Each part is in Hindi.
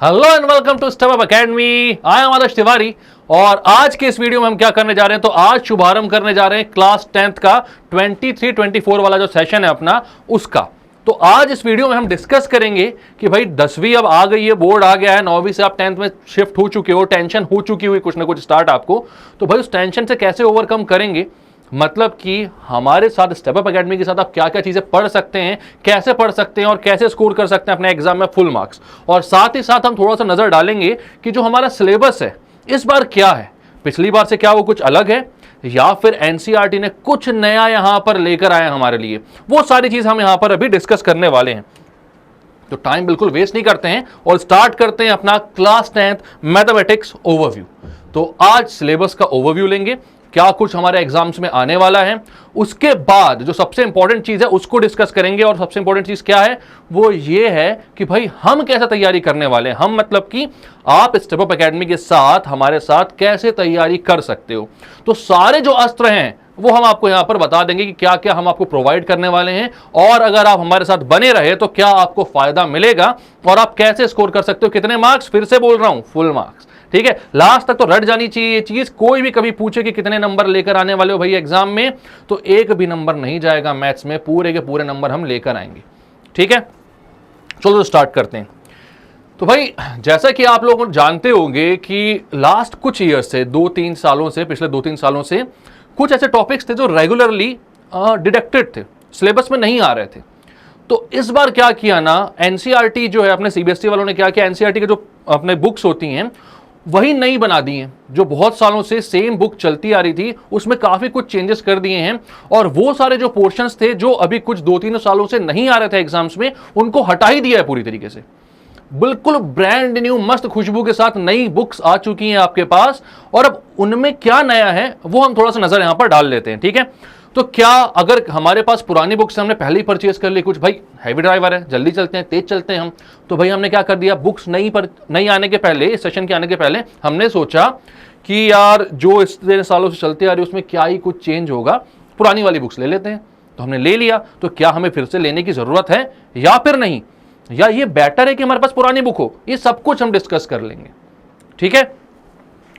Hello and welcome to step up academy. I am Adarsh Tiwari और आज के इस वीडियो में हम क्या करने जा रहे हैं, तो आज शुभारंभ करने जा रहे हैं क्लास 10th का 23-24 वाला जो सेशन है अपना उसका। तो आज इस वीडियो में हम डिस्कस करेंगे कि भाई 10वीं अब आ गई है, बोर्ड आ गया है, 9वीं से आप 10th में शिफ्ट हो चुके हो, टेंशन हो चुकी हुई कुछ ना कुछ स्टार्ट आपको, तो भाई उस टेंशन से कैसे ओवरकम करेंगे। मतलब कि हमारे साथ स्टेप अप एकेडमी के साथ आप क्या क्या चीजें पढ़ सकते हैं, कैसे पढ़ सकते हैं और कैसे स्कोर कर सकते हैं अपने एग्जाम में फुल मार्क्स। और साथ ही साथ हम थोड़ा सा नजर डालेंगे कि जो हमारा सिलेबस है इस बार क्या है, पिछली बार से क्या वो कुछ अलग है या फिर एनसीईआरटी ने कुछ नया यहां पर लेकर आया हमारे लिए। वो सारी चीज हम यहां पर अभी डिस्कस करने वाले हैं। तो टाइम बिल्कुल वेस्ट नहीं करते हैं और स्टार्ट करते हैं अपना क्लास 10th मैथमेटिक्स ओवरव्यू। तो आज सिलेबस का ओवरव्यू लेंगे, क्या कुछ हमारे एग्जाम्स में आने वाला है, उसके बाद जो सबसे इंपॉर्टेंट चीज है उसको डिस्कस करेंगे। और सबसे इंपॉर्टेंट चीज क्या है वो ये है कि भाई हम कैसे तैयारी करने वाले हैं। हम मतलब कि आप स्टेप अप एकेडमी के साथ हमारे साथ कैसे तैयारी कर सकते हो। तो सारे जो अस्त्र हैं वो हम आपको यहां पर बता देंगे कि क्या क्या हम आपको प्रोवाइड करने वाले हैं और अगर आप हमारे साथ बने रहे तो क्या आपको फायदा मिलेगा और आप कैसे स्कोर कर सकते हो, कितने मार्क्स, फिर से बोल रहा हूं फुल मार्क्स। ठीक है, लास्ट तक तो रट जानी चाहिए ये चीज। कोई भी कभी पूछे कि कितने नंबर लेकर आने वाले हो भाई एग्जाम में, तो एक भी नंबर नहीं जाएगा मैथ्स में, पूरे के पूरे नंबर हम लेकर आएंगे। ठीक है, चलो स्टार्ट करते हैं। तो भाई जैसा कि आप लोग जानते होंगे कि लास्ट कुछ ईयर से, 2-3 सालों से, पिछले 2-3 सालों से कुछ ऐसे टॉपिक्स थे जो रेगुलरली डिडक्टेड थे, सिलेबस में नहीं आ रहे थे। तो इस बार क्या किया ना, एनसीईआरटी जो है अपने सीबीएसई वालों ने क्या किया, एनसीईआरटी के जो अपने बुक्स होती हैं वही नई बना दी हैं। जो बहुत सालों से सेम बुक चलती आ रही थी उसमें काफी कुछ चेंजेस कर दिए हैं और वो सारे जो पोर्शंस थे जो अभी कुछ 2-3 सालों से नहीं आ रहे थे एग्जाम्स में, उनको हटा ही दिया है पूरी तरीके से। बिल्कुल ब्रांड न्यू मस्त खुशबू के साथ नई बुक्स आ चुकी हैं आपके पास और अब उनमें क्या नया है वो हम थोड़ा सा नजर यहां पर डाल लेते हैं। ठीक है, तो क्या अगर हमारे पास पुरानी बुक्स हमने पहले ही परचेज कर ली, कुछ भाई हैवी ड्राइवर है, जल्दी चलते हैं, तेज चलते हैं हम, तो भाई हमने क्या कर दिया, बुक्स नई आने के पहले, इस सेशन के आने के पहले हमने सोचा कि यार जो इतने सालों से चलते आ रही है उसमें क्या ही कुछ चेंज होगा, पुरानी वाली बुक्स ले लेते हैं। तो हमने ले लिया, तो क्या हमें फिर से लेने की जरूरत है या फिर नहीं, या ये बेटर है कि हमारे पास पुरानी बुक हो, ये सब कुछ हम डिस्कस कर लेंगे। ठीक है,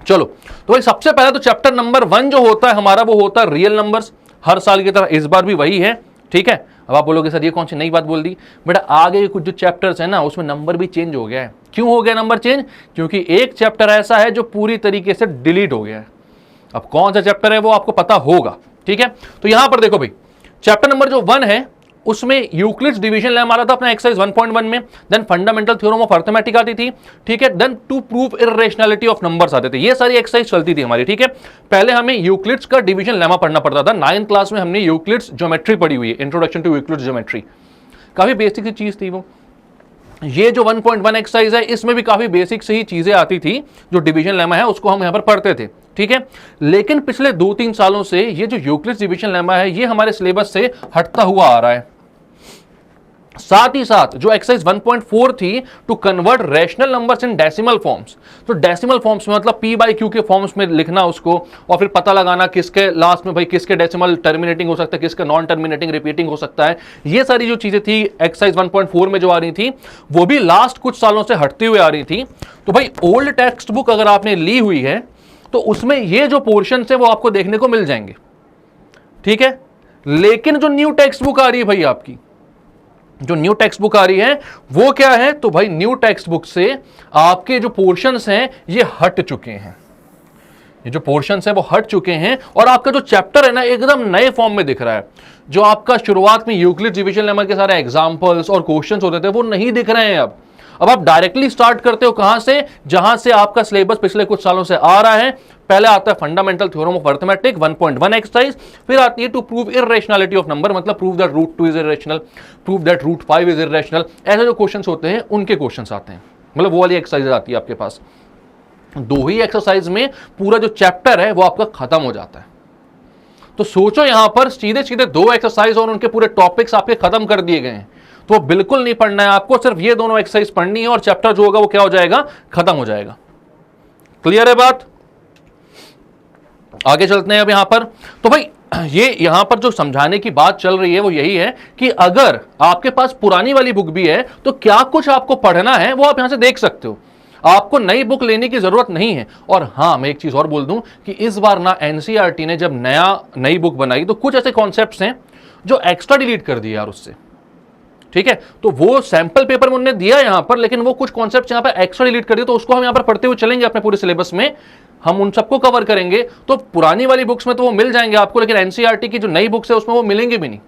चलो तो भाई सबसे पहले तो चैप्टर नंबर 1 जो होता है हमारा वो होता है रियल नंबर्स। हर साल की तरह इस बार भी वही है। ठीक है, अब आप बोलोगे सर ये कौन सी नई बात बोल दी, बेटा आगे कुछ जो चैप्टर्स है ना उसमें नंबर भी चेंज हो गया है। क्यों हो गया नंबर चेंज, क्योंकि एक चैप्टर ऐसा है जो पूरी तरीके से डिलीट हो गया है। अब कौन सा चैप्टर है वो आपको पता होगा। ठीक है, तो यहां पर देखो भाई, चैप्टर नंबर जो 1 है उसमें यूक्लिड्स डिवीजन लेम आ रहा था अपना एक्सरसाइज 1.1 में, then fundamental theorem of arithmetic आती थी। ठीक है, then to prove irrationality of numbers आते थे। ये सारी एक्सरसाइज चलती थी हमारी। ठीक है, पहले हमें यूक्लिड्स का डिवीजन लेमा पढ़ना पड़ता था। 9th क्लास में हमने यूक्लिड्स ज्योमेट्री पढ़ी हुई है, इंट्रोडक्शन टू यूक्लिड्स ज्योमेट्री, काफी बेसिक सी चीज थी वो। ये जो 1.1 एक्सरसाइज है इसमें भी काफी बेसिक से ही चीजें आती थी, जो डिवीजन लेमा है उसको हम यहां पर पढ़ते थे। ठीक है, लेकिन पिछले 2-3 सालों से ये जो यूक्लिड्स डिवीजन लेमा है ये हमारे सिलेबस से हटता हुआ आ रहा है। साथ ही साथ जो एक्सरसाइज 1.4 थी to convert rational numbers in decimal forms, तो डेसिमल फॉर्म्स में मतलब पी बाई क्यू के फॉर्म्स में लिखना उसको और फिर पता लगाना किसके लास्ट में भाई किसके डेसिमल टर्मिनेटिंग हो सकता है, किसका नॉन टर्मिनेटिंग रिपीटिंग हो सकता है। ये सारी जो चीजें थी एक्सरसाइज 1.4 में जो आ रही थी वो भी लास्ट कुछ सालों से हटती हुए आ रही थी। तो भाई ओल्ड टेक्स्ट बुक अगर आपने ली हुई है तो उसमें ये जो पोर्शन है वो आपको देखने को मिल जाएंगे। ठीक है, लेकिन जो न्यू टेक्स्ट बुक आ रही है भाई आपकी, जो न्यू टेक्स्ट बुक आ रही है वो क्या है, तो भाई न्यू टेक्स्ट बुक से आपके जो पोर्शंस हैं ये हट चुके हैं। ये जो पोर्शंस हैं वो हट चुके हैं और आपका जो चैप्टर है ना एकदम नए फॉर्म में दिख रहा है। जो आपका शुरुआत में यूक्लिड डिवीजन लेमा के सारे एग्जांपल्स और क्वेश्चंस होते थे वो नहीं दिख रहे हैं अब आप डायरेक्टली स्टार्ट करते हो कहां से, जहां से आपका सिलेबस पिछले कुछ सालों से आ रहा है। पहले आता है fundamental theorem of arithmetic 1.1 exercise, फिर आती है to prove irrationality of number, मतलब prove that root 2 is irrational, prove that root 5 is irrational. ऐसे जो क्वेश्चंस होते हैं उनके क्वेश्चंस आते हैं, मतलब वो वाली एक्सरसाइज आती है आपके पास। 2 ही एक्सरसाइज में पूरा जो चैप्टर है वो आपका खत्म हो जाता है। तो सोचो यहां पर सीधे सीधे 2 एक्सरसाइज और उनके पूरे टॉपिक्स आपके खत्म कर दिए गए हैं। तो बिल्कुल नहीं पढ़ना है आपको, सिर्फ ये दोनों एक्सरसाइज पढ़नी है और चैप्टर जो होगा वो क्या हो जाएगा, खत्म हो जाएगा। क्लियर है बात, आगे चलते हैं अब यहां पर। तो भाई ये यहां पर जो समझाने की बात चल रही है वो यही है कि अगर आपके पास पुरानी वाली बुक भी है तो क्या कुछ आपको पढ़ना है वो आप यहां से देख सकते हो। आपको नई बुक लेने की जरूरत नहीं है। और हां, मैं एक चीज और बोल दूं कि इस बार ना एनसीईआरटी ने जब नई बुक बनाई तो कुछ ऐसे कॉन्सेप्ट्स हैं जो एक्स्ट्रा डिलीट कर दिए यार उससे, ठीक है। तो वो सैंपल पेपर में उन्होंने दिया यहां पर, लेकिन वो कुछ कॉन्सेप्ट यहां पर एक्स्ट्रा डिलीट कर दिए, तो उसको हम यहां पर पढ़ते हुए चलेंगे अपने पूरे सिलेबस में, हम उन सबको कवर करेंगे। तो पुरानी वाली बुक्स में तो वो मिल जाएंगे आपको, लेकिन एनसीईआरटी की जो नई बुक्स है उसमें वो मिलेंगे भी नहीं।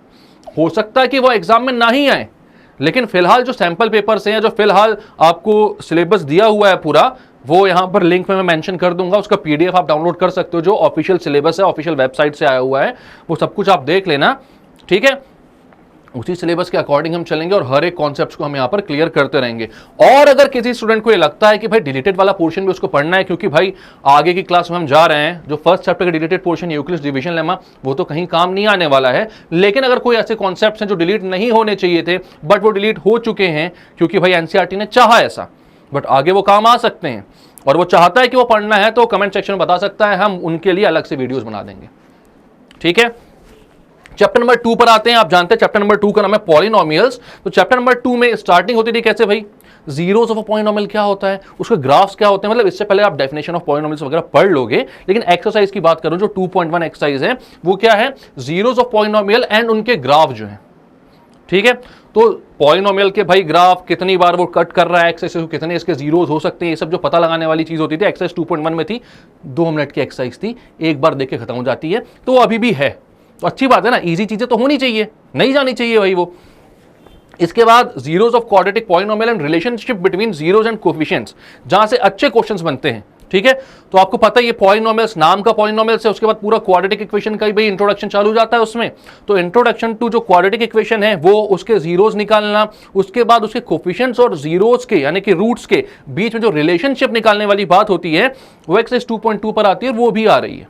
हो सकता है कि वो एग्जाम में ना ही आए, लेकिन फिलहाल जो सैंपल पेपर्स हैं, जो फिलहाल आपको सिलेबस दिया हुआ है पूरा, वो यहां पर लिंक में मैं मेंशन कर दूंगा, उसका पीडीएफ आप डाउनलोड कर सकते हो, जो ऑफिशियल सिलेबस है, ऑफिशियल वेबसाइट से आया हुआ है, वो सब कुछ आप देख लेना, ठीक है। उसी सिलेबस के अकॉर्डिंग हम चलेंगे और हर एक कॉन्सेप्ट को हम यहां पर क्लियर करते रहेंगे। और अगर किसी स्टूडेंट को ये लगता है कि भाई डिलीटेड वाला पोर्शन भी उसको पढ़ना है, क्योंकि भाई आगे की क्लास में हम जा रहे हैं, जो फर्स्ट चैप्टर का deleted portion Euclid's division lemma, वो तो कहीं काम नहीं आने वाला है, लेकिन अगर कोई ऐसे कॉन्सेप्ट्स हैं जो डिलीट नहीं होने चाहिए थे बट वो डिलीट हो चुके हैं क्योंकि भाई एनसीईआरटी ने चाहा ऐसा, बट आगे वो काम आ सकते हैं और वो चाहता है कि वो पढ़ना है, तो कमेंट सेक्शन में बता सकता है, हम उनके लिए अलग से वीडियोस बना देंगे, ठीक है। चैप्टर नंबर 2 पर आते हैं। आप जानते हैं चैप्टर नंबर 2 का नाम है पॉलिनोमियल्स। तो चैप्टर नंबर 2 में स्टार्टिंग होती थी कैसे भाई, जीरोस ऑफ अ पॉलिनोमियल क्या होता है, उसके ग्राफ्स क्या होते हैं, मतलब इससे पहले आप डेफिनेशन ऑफ पॉलिनोमियल्स वगैरह पढ़ लोगे, लेकिन एक्सरसाइज की बात करूं जो 2.1 एक्सरसाइज है, वो क्या है, जीरोस ऑफ पॉलिनोमियल एंड उनके ग्राफ जो है, ठीक है। तो पॉलिनोमियल के भाई ग्राफ कितनी बार वो कट कर रहा है एक्स एक्सिस, कितने इसके जीरोस हो सकते हैं, ये सब जो पता लगाने वाली चीज होती थी, एक्सरसाइज 2.1 में थी, 2 मिनट की एक्सरसाइज थी, एक बार देख के खत्म हो जाती है, तो अभी भी है, तो अच्छी बात है ना, इजी चीजें तो होनी चाहिए, नहीं जानी चाहिए भाई वो। इसके बाद zeros of quadratic polynomial and relationship between zeros and coefficients, जहां से अच्छे क्वेश्चंस बनते हैं, ठीक है। तो आपको पता है ये पॉलिनोमियल्स नाम का पॉलिनोमियल्स है, उसके बाद पूरा क्वाड्रेटिक इक्वेशन का ही भाई इंट्रोडक्शन चालू हो जाता है उसमें। तो इंट्रोडक्शन टू जो क्वाड्रेटिक इक्वेशन है वो उसके जीरोस निकालना, उसके बाद उसके कोएफिशिएंट्स और जीरोस के यानी कि रूट्स के बीच में जो रिलेशनशिप निकालने वाली बात होती है वो एक्सरसाइज 2.2 पर आती है, वो भी आ रही है।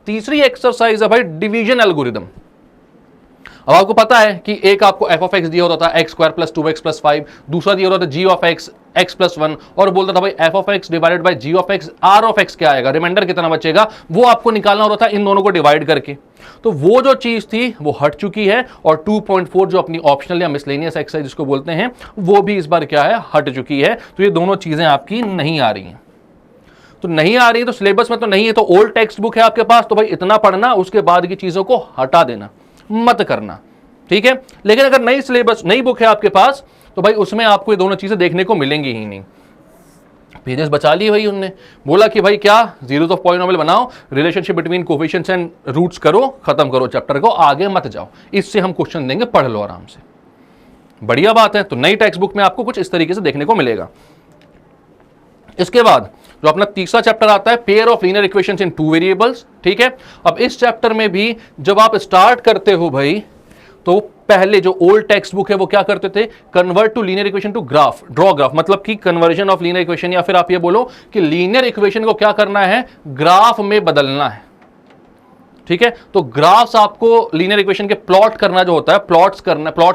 तीसरी एक्सरसाइज है भाई डिवीजन एल्गोरिथम। अब आपको पता है कि एक आपको एफ ऑफ एक्स दिया होता था x square plus 2x plus 5, दूसरा दिया होता था g of x x plus 1, और बोलता था भाई f of x divided by g of x r of x क्या आएगा, रिमाइंडर कितना बचेगा, वो आपको निकालना होता था इन दोनों को डिवाइड करके। तो वो जो चीज थी वो हट चुकी है, और 2.4 जो अपनी ऑप्शनल या मिसलेनियस एक्सरसाइज जिसको बोलते हैं, वो भी इस बार क्या है, हट चुकी है। तो ये दोनों चीजें आपकी नहीं आ रही हैं, तो नहीं आ रही है तो सिलेबस में तो नहीं है, तो ओल्ड टेक्स्ट बुक है आपके पास, तो भाई इतना पढ़ना, उसके बाद की चीजों को हटा देना, मत करना, ठीक है। लेकिन अगर नई सिलेबस नई बुक है आपके पास, तो भाई उसमें आपको ये दोनों चीजें देखने को मिलेंगी ही नहीं। पेजेस बचा लिए भाई, उनने बोला कि भाई क्या जीरोस ऑफ पॉलिनोमियल बनाओ, relationship between coefficients and roots करो, खत्म करो चैप्टर को, आगे मत जाओ, इससे हम क्वेश्चन देंगे, पढ़ लो आराम से, बढ़िया बात है। तो नई टेक्स्ट बुक में आपको कुछ इस तरीके से देखने को मिलेगा। इसके बाद जो अपना तीसरा चैप्टर आता है pair of linear equations in 2 variables, ठीक है। अब इस चैप्टर में भी जब आप स्टार्ट करते हो भाई, तो पहले जो ओल्ड टेक्स्ट बुक है वो क्या करते थे, convert to linear equation to graph, draw graph, मतलब कि कन्वर्जन ऑफ लीनियर इक्वेशन, या फिर आप ये बोलो कि लीनियर इक्वेशन को क्या करना है, ग्राफ में बदलना है, ठीक है। तो ग्राफ्स आपको लीनियर इक्वेशन के प्लॉट करना जो होता है, प्लॉट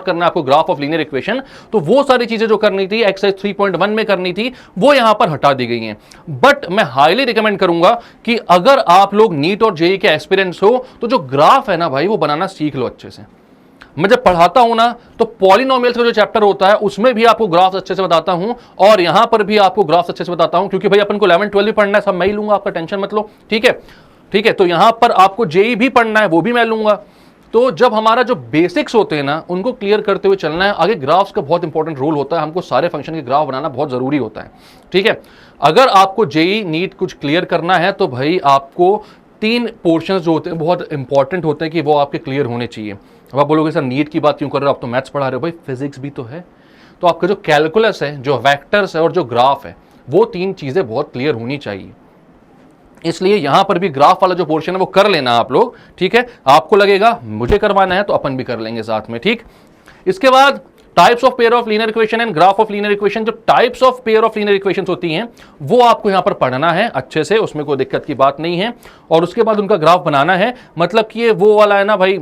करना आपको ग्राफ ऑफ लीनियर इक्वेशन, तो वो सारी चीजें जो करनी थी एक्सरसाइज 3.1 में करनी थी, वो यहां पर हटा दी गई हैं। बट मैं हाईली रिकमेंड करूंगा कि अगर आप लोग नीट और जेईई के एस्पिरेंट्स हो, तो जो ग्राफ है ना भाई, वो बनाना सीख लो अच्छे से। मैं जब पढ़ाता हूं ना, तो पॉलिनोमियल्स का जो चैप्टर होता है उसमें भी आपको ग्राफ्स अच्छे से बताता हूं, और यहां पर भी आपको ग्राफ्स अच्छे से बताता हूं, क्योंकि भाई अपन को 11 12 भी पढ़ना है, सब मैं ही लूंगा, आपका टेंशन मत लो, ठीक है, ठीक है। तो यहां पर आपको जेईई भी पढ़ना है, वो भी मैं लूंगा। तो जब हमारा जो बेसिक्स होते हैं ना, उनको क्लियर करते हुए चलना है, आगे ग्राफ्स का बहुत इंपॉर्टेंट रोल होता है, हमको सारे फंक्शन के ग्राफ बनाना बहुत जरूरी होता है, ठीक है। अगर आपको जेईई नीट कुछ क्लियर करना है, तो भाई आपको 3 पोर्शंस जो होते हैं बहुत इंपॉर्टेंट होते हैं कि वो आपके क्लियर होने चाहिए। अब आप बोलोगे सर नीट की बात क्यों कर रहे हो, आप तो मैथ्स पढ़ा रहे हो, भाई फिजिक्स भी तो है। तो आपका जो कैलकुलस है, जो वेक्टर्स है और जो ग्राफ है, वो 3 चीजें बहुत क्लियर होनी चाहिए। इसलिए यहां पर भी ग्राफ वाला जो पोर्शन है वो कर लेना आप लोग, ठीक है। आपको लगेगा मुझे करवाना है तो अपन भी कर लेंगे साथ में, ठीक। इसके बाद types of pair of linear equation and graph of linear equation, जो types of pair of linear equations होती हैं वो आपको यहां पर पढ़ना है अच्छे से, उसमें कोई दिक्कत की बात नहीं है। और उसके बाद उनका ग्राफ बनाना है, मतलब कि ये वो वाला है ना भाई,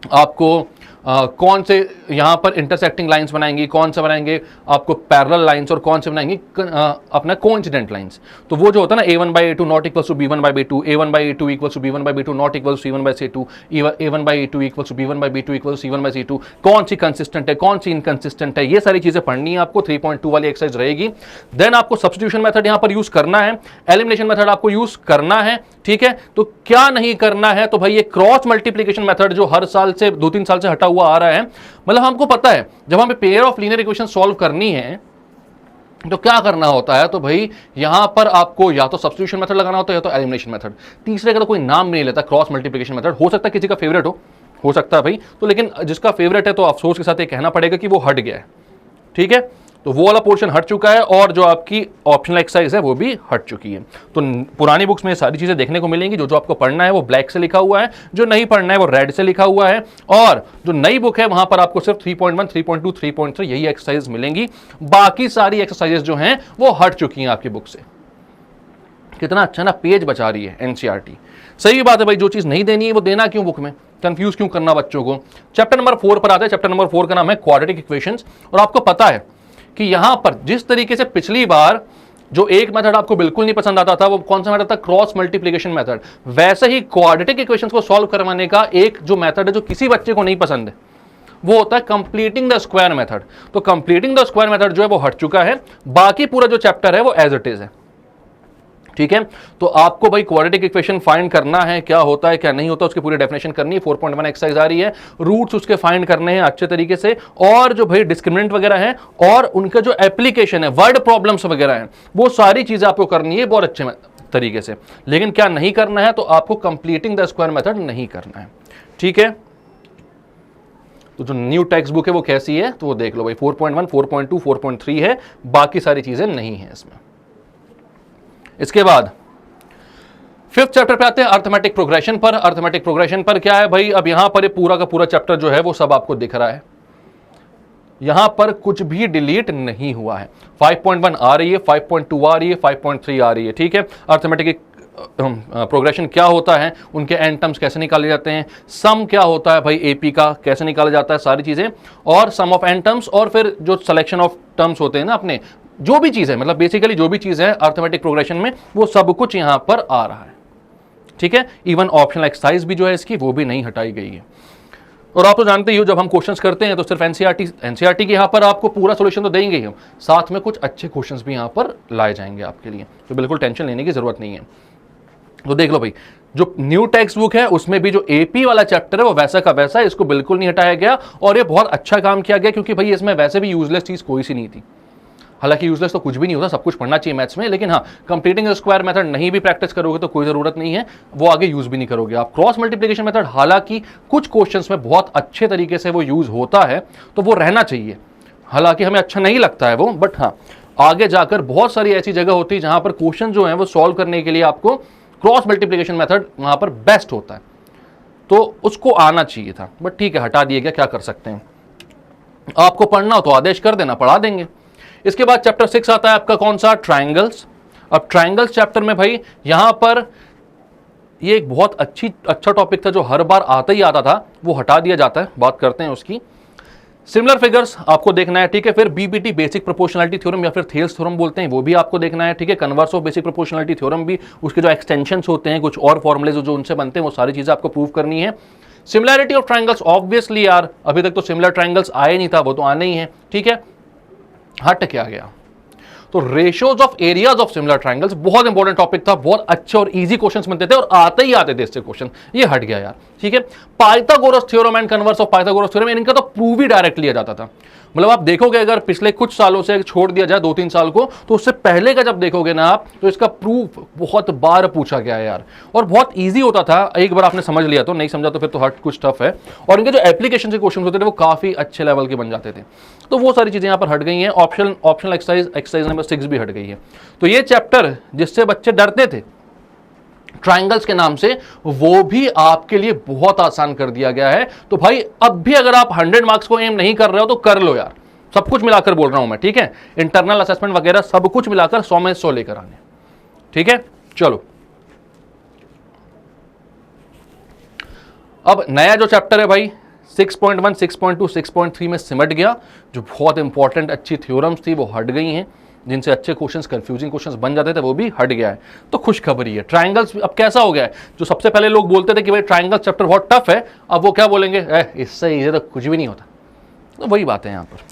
आपको कौन से यहाँ पर इंटरसेक्टिंग लाइंस बनाएंगी, कौन से बनाएंगे आपको पैरेलल लाइंस, और कौन से बनाएंगी अपना कोइंसिडेंट लाइंस। तो वो जो होता है ना a1/a2 not equals to b1/b2, a1/a2 equals to b1/b2 not equals to c1/c2, a1/a2 equals to b1/b2 equals to c1/c2, कौन सी कंसिस्टेंट है, कौन सी इनकंसिस्टेंट है, ये सारी चीजें पढ़नी है आपको। 3.2 वाली एक्सरसाइज रहेगी। देन आपको सब्स्टिट्यूशन मेथड यहां पर यूज करना है, एलिमिनेशन मेथड आपको यूज करना है, ठीक है। तो क्या नहीं करना है, तो भाई ये क्रॉस मल्टीप्लिकेशन मेथड जो हर साल से 2-3 साल से हटा हुआ आ रहा है, मतलब हमको पता है जब हमें pair of linear equation solve करनी है तो क्या करना होता है, तो भाई यहां पर आपको या तो सब्स्टिट्यूशन मेथड लगाना होता है या तो एलिमिनेशन मेथड। तीसरे का तो कोई नाम नहीं लेता, क्रॉस मल्टीप्लिकेशन मेथड। हो सकता है किसी का फेवरेट हो सकता है भाई, तो लेकिन जिसका फेवरेट है तो अफसोस के साथ ये कहना पड़ेगा कि वो हट गया है, ठीक है। तो वो वाला पोर्शन हट चुका है और जो आपकी ऑप्शनल एक्सरसाइज है वो भी हट चुकी है। तो पुरानी बुक्स में सारी चीजें देखने को मिलेंगी। जो जो आपको पढ़ना है वो ब्लैक से लिखा हुआ है, जो नहीं पढ़ना है वो रेड से लिखा हुआ है, और जो नई बुक है वहां पर आपको सिर्फ 3.1, 3.2, 3.3 यही एक्सरसाइज मिलेंगी। बाकी सारी एक्सरसाइजेस जो हैं वो हट चुकी हैं आपकी बुक से। कितना अच्छा ना पेज बचा रही है एनसीईआरटी। सही बात है भाई, जो चीज नहीं देनी है वो देना क्यों बुक में, कंफ्यूज क्यों करना बच्चों को। चैप्टर नंबर 4 पर आते हैं। चैप्टर नंबर 4 का नाम है क्वाड्रेटिक इक्वेशंस। और आपको पता है कि यहां पर जिस तरीके से पिछली बार जो एक मेथड आपको बिल्कुल नहीं पसंद आता था, वो कौन सा मेथड था, क्रॉस मल्टीप्लिकेशन मेथड, वैसे ही क्वाड्रेटिक इक्वेशंस को सॉल्व करवाने का एक जो मेथड है जो किसी बच्चे को नहीं पसंद है, वो होता है कंप्लीटिंग द स्क्वायर मेथड। तो कंप्लीटिंग द स्क्वायर मेथड जो है वो हट चुका है, बाकी पूरा जो चैप्टर है वो एज इट इज है, ठीक है। तो आपको भाई क्वाड्रेटिक इक्वेशन फाइंड करना है, क्या होता है क्या नहीं होता, उसकी पूरी डेफिनेशन करनी है। 4.1 एक्सरसाइज आ रही है, रूट्स उसके फाइंड करने हैं अच्छे तरीके से, और जो भाई डिस्क्रिमिनेंट वगैरह है और उनका जो एप्लीकेशन है, वर्ड प्रॉब्लम्स वगैरह हैं, वो सारी चीजें आपको करनी है बहुत अच्छे तरीके से। लेकिन क्या नहीं करना है, तो आपको कंप्लीटिंग द स्क्वायर मेथड नहीं करना है, ठीक है। तो जो न्यू टेक्स्ट बुक है वो कैसी है, तो वो देख लो भाई। 4.1, 4.2, 4.3 है, बाकी सारी चीजें नहीं है इसमें। इसके बाद 5th चैप्टर पे आते हैं, अर्थमेटिक प्रोग्रेशन पर। अर्थमेटिक प्रोग्रेशन पर क्या है भाई, अब यहां पर पूरा का पूरा चैप्टर जो है वो सब आपको दिख रहा है, यहां पर कुछ भी डिलीट नहीं हुआ है। 5.1 आ रही है, 5.2 आ रही है, 5.3 आ रही है, ठीक है। अर्थमेटिक प्रोग्रेशन क्या होता है, उनके एंड टर्म्स कैसे निकाले जाते हैं, सम क्या होता है भाई एपी का कैसे निकाला जाता है, सारी चीजें, और सम ऑफ एंड टर्म्स, और फिर जो सिलेक्शन ऑफ टर्म्स होते हैं ना अपने, जो भी चीज है, मतलब बेसिकली जो भी चीज है अर्थमेटिक प्रोग्रेशन में, वो सब कुछ यहां पर आ रहा है, ठीक है। इवन ऑप्शनल एक्सरसाइज भी जो है इसकी वो भी नहीं हटाई गई है। और आप तो जानते ही हो जब हम क्वेश्चंस करते हैं तो सिर्फ एनसीईआरटी के यहां पर आपको पूरा सॉल्यूशन तो देंगे ही हम, साथ में कुछ अच्छे क्वेश्चंस भी यहां पर लाए जाएंगे आपके लिए, तो बिल्कुल टेंशन लेने की जरूरत नहीं है। तो देख लो भाई, जो न्यू टेक्स्ट बुक है उसमें भी जो एपी वाला चैप्टर है वो वैसा का वैसा, इसको बिल्कुल नहीं हटाया गया, और ये बहुत अच्छा काम किया गया, क्योंकि भाई इसमें वैसे भी यूजलेस चीज कोई सी नहीं थी। हालांकि यूजलेस तो कुछ भी नहीं होता, सब कुछ पढ़ना चाहिए मैथ्स में, लेकिन हाँ, कंप्लीटिंग द स्क्वायर मेथड नहीं भी प्रैक्टिस करोगे तो कोई जरूरत नहीं है, वो आगे यूज भी नहीं करोगे आप। क्रॉस मल्टीप्लिकेशन मेथड हालांकि कुछ क्वेश्चंस में बहुत अच्छे तरीके से वो यूज होता है, तो वो रहना चाहिए। हालांकि हमें अच्छा नहीं लगता है वो, बट हाँ, आगे जाकर बहुत सारी ऐसी जगह होती है जहां पर क्वेश्चन जो है वो सॉल्व करने के लिए आपको क्रॉस मल्टीप्लिकेशन मेथड वहां पर बेस्ट होता है, तो उसको आना चाहिए था, बट ठीक है, हटा दिया गया, क्या कर सकते हैं। आपको पढ़ना हो तो आदेश कर देना, पढ़ा देंगे। इसके बाद चैप्टर 6 आता है आपका, कौन सा, ट्रायंगल्स। अब ट्रायंगल्स चैप्टर में भाई यहां पर ये एक बहुत अच्छा टॉपिक था जो हर बार आता ही आता था, वो हटा दिया जाता है, बात करते हैं उसकी। सिमिलर फिगर्स आपको देखना है, ठीक है। फिर बीपीटी बेसिक प्रोपोर्शनलिटी थ्योरम या फिर थेल्स थ्योरम बोलते हैं, वो भी आपको देखना है, ठीक है। Converse of basic proportionality theorem भी, उसके जो एक्सटेंशंस होते हैं, कुछ और फॉर्मुले जो उनसे बनते हैं, वो सारी चीजें आपको प्रूव करनी है। सिमिलैरिटी ऑफ ट्रायंगल्स, ऑब्वियसली यार अभी तक तो सिमिलर ट्रायंगल्स आए नहीं था, वो तो आने ही है, ठीक है। हट क्या गया, तो ratios of areas of similar triangles बहुत इंपॉर्टेंट टॉपिक था, बहुत अच्छे और इजी क्वेश्चंस बनते थे और आते ही आते थे इससे क्वेश्चन, ये हट गया यार, ठीक है। Pythagoras theorem and converse of Pythagoras theorem, इनका तो प्रूव ही डायरेक्ट लिया जाता था। मतलब आप देखोगे अगर पिछले कुछ सालों से छोड़ दिया जाए 2-3 साल को, तो उससे पहले का जब देखोगे ना आप, तो इसका प्रूफ बहुत बार पूछा गया है यार, और बहुत ईजी होता था। एक बार आपने समझ लिया तो, नहीं समझा तो फिर तो हट कुछ टफ है। और इनके जो एप्लीकेशन के क्वेश्चन होते थे वो काफी अच्छे लेवल के बन जाते थे, तो वो सारी चीजें यहां पर हट गई हैं। ऑप्शनल एक्सरसाइज नंबर 6 भी हट गई है। तो ये चैप्टर जिससे बच्चे डरते थे ट्रायंगल्स के नाम से, वो भी आपके लिए बहुत आसान कर दिया गया है। तो भाई अब भी अगर आप 100 मार्क्स को एम नहीं कर रहे हो तो कर लो यार, सब कुछ मिलाकर बोल रहा हूं मैं, ठीक है। इंटरनल असेसमेंट वगैरह सब कुछ मिलाकर 100 में 100 लेकर आने, ठीक है। चलो अब नया जो चैप्टर है भाई 6.1, 6.2, 6.3 में सिमट गया। जो बहुत इंपॉर्टेंट अच्छी थ्योरम्स थी वो हट गई हैं, जिनसे अच्छे क्वेश्चंस, कंफ्यूजिंग क्वेश्चंस बन जाते थे, वो भी हट गया है। तो खुशखबरी है। ट्रायंगल्स अब कैसा हो गया है, जो सबसे पहले लोग बोलते थे कि भाई ट्रायंगल चैप्टर बहुत टफ है, अब वो क्या बोलेंगे, इससे इजी तो कुछ भी नहीं होता। तो वही बात है यहां पर।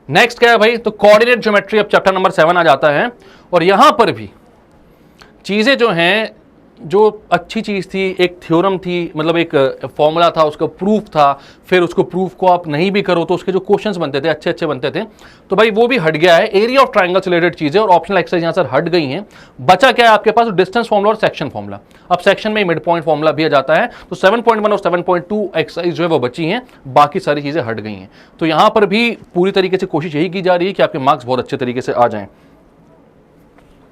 नेक्स्ट क्या है भाई, तो कोऑर्डिनेट ज्योमेट्री अब चैप्टर नंबर 7 आ जाता है। और यहां पर भी चीजें जो हैं, जो अच्छी चीज थी, एक थ्योरम थी, मतलब एक फॉर्मूला था, उसका प्रूफ था, फिर उसको प्रूफ को आप नहीं भी करो तो उसके जो क्वेश्चंस बनते थे अच्छे अच्छे बनते थे, तो भाई वो भी हट गया है। एरिया ऑफ ट्रायंगल से रिलेटेड चीजें और ऑप्शनल एक्सरसाइज यहां से हट गई हैं। बचा क्या है आपके पास, डिस्टेंस फॉर्मूला और सेक्शन फॉर्मूला। अब सेक्शन में मिड पॉइंट फॉर्मूला भी आ जाता है। तो 7.1 और 7.2 एक्सरसाइज जो है वो बची हैं, बाकी सारी चीजें हट गई हैं। तो यहां पर भी पूरी तरीके से कोशिश यही की जा रही है कि आपके मार्क्स बहुत अच्छे तरीके से आ जाएं।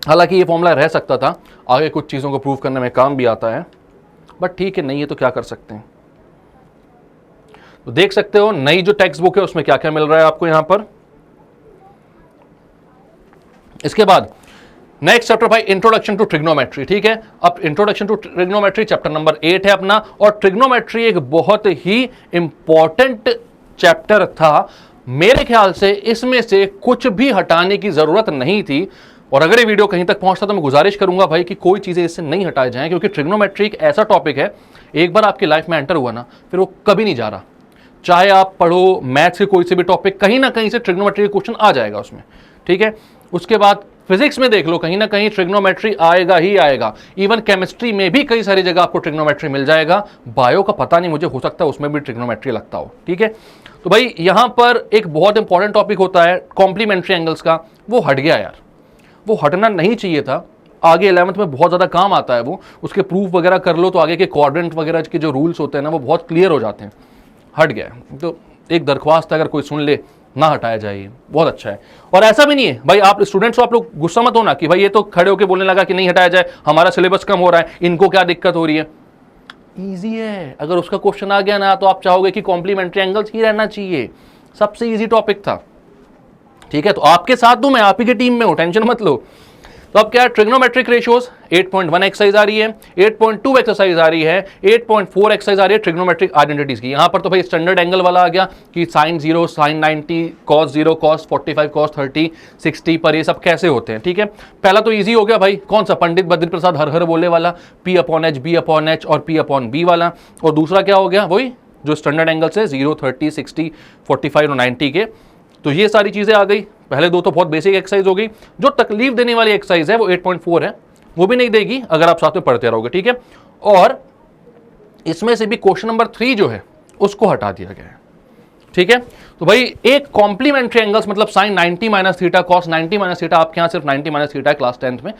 हालांकि ये फॉर्मूला रह सकता था, आगे कुछ चीज़ों को प्रूव करने में काम भी आता है, बट ठीक है, नहीं है तो क्या कर सकते हैं। तो देख सकते हो नई जो टेक्स्ट बुक है उसमें क्या क्या मिल रहा है आपको यहां पर। इसके बाद नेक्स्ट चैप्टर भाई इंट्रोडक्शन टू ट्रिग्नोमेट्री। ठीक है, अब introduction to trigonometry chapter number 8 है अपना। और ट्रिग्नोमेट्री एक बहुत ही इंपॉर्टेंट चैप्टर था। मेरे ख्याल से इसमें से कुछ भी हटाने की जरूरत नहीं थी। और अगर ये वीडियो कहीं तक पहुंचता तो मैं गुजारिश करूंगा भाई कि कोई चीजें इससे नहीं हटाई जाएं, क्योंकि ट्रिग्नोमेट्री एक ऐसा टॉपिक है, एक बार आपकी लाइफ में एंटर हुआ ना, फिर वो कभी नहीं जा रहा। चाहे आप पढ़ो मैथ्स के कोई से भी टॉपिक, कहीं ना कहीं से ट्रिग्नोमेट्री का क्वेश्चन आ जाएगा उसमें। ठीक है, उसके बाद फिजिक्स में देख लो, कहीं ना कहीं ट्रिग्नोमेट्री आएगा ही आएगा। इवन केमिस्ट्री में भी कई सारी जगह आपको ट्रिग्नोमेट्री मिल जाएगा। बायो का पता नहीं मुझे, हो सकता है उसमें भी ट्रिग्नोमेट्री लगता हो। ठीक है, तो भाई यहां पर एक बहुत इंपॉर्टेंट टॉपिक होता है कॉम्प्लीमेंट्री एंगल्स का, वो हट गया यार, वो हटना नहीं चाहिए था। आगे 11th में बहुत ज़्यादा काम आता है वो, उसके प्रूफ वगैरह कर लो तो आगे के क्वाड्रेंट वगैरह के जो रूल्स होते हैं ना वो बहुत क्लियर हो जाते हैं। हट गया है, तो एक दरख्वास्त अगर कोई सुन ले, ना हटाया जाए, बहुत अच्छा है। और ऐसा भी नहीं है भाई, आप स्टूडेंट्स हो, आप लोग गुस्सा मत होना कि भाई ये तो खड़े होकर बोलने लगा कि नहीं हटाया जाए, हमारा सिलेबस कम हो रहा है, इनको क्या दिक्कत हो रही है। ईजी है, अगर उसका क्वेश्चन आ गया ना तो आप चाहोगे कि कॉम्प्लीमेंट्री एंगल्स ही रहना चाहिए। सबसे ईजी टॉपिक था। ठीक है, तो आपके साथ हूं मैं, आप ही की टीम में हूं, टेंशन मत लो। तो अब क्या है, ट्रिग्नोमेट्रिक रेशियोज 8.1 एक्सरसाइज आ रही है, 8.2 एक्सरसाइज आ रही है, 8.4 एक्सरसाइज आ रही है ट्रिग्नोमेट्रिक आइडेंटिटीज की। यहां पर तो भाई स्टैंडर्ड एंगल वाला आ गया कि sin 0, sin 90, cos 0, cos 45, cos 30, 60 पर ये सब कैसे होते हैं। ठीक है, पहला तो इजी हो गया भाई, कौन सा, पंडित बद्री प्रसाद हर हर बोले वाला, P/H, B/H और P/B वाला। और दूसरा क्या हो गया, वही जो स्टैंडर्ड एंगल से 0, 30, 60, 45 और 90 के। तो ये सारी चीजें आ गई। पहले दो तो बहुत बेसिक एक्सरसाइज हो गई। जो तकलीफ देने वाली एक्सरसाइज है वो 8.4 है, वो भी नहीं देगी अगर आप साथ में पढ़ते रहोगे। ठीक है, और इसमें से भी क्वेश्चन नंबर 3 जो है उसको हटा दिया गया है। ठीक है, तो भाई एक कॉम्प्लीमेंट्री एंगल्स मतलब sine 90 minus theta, cos 90 minus theta, आपके यहाँ सिर्फ 90 माइनस थीटा है क्लास 10th में,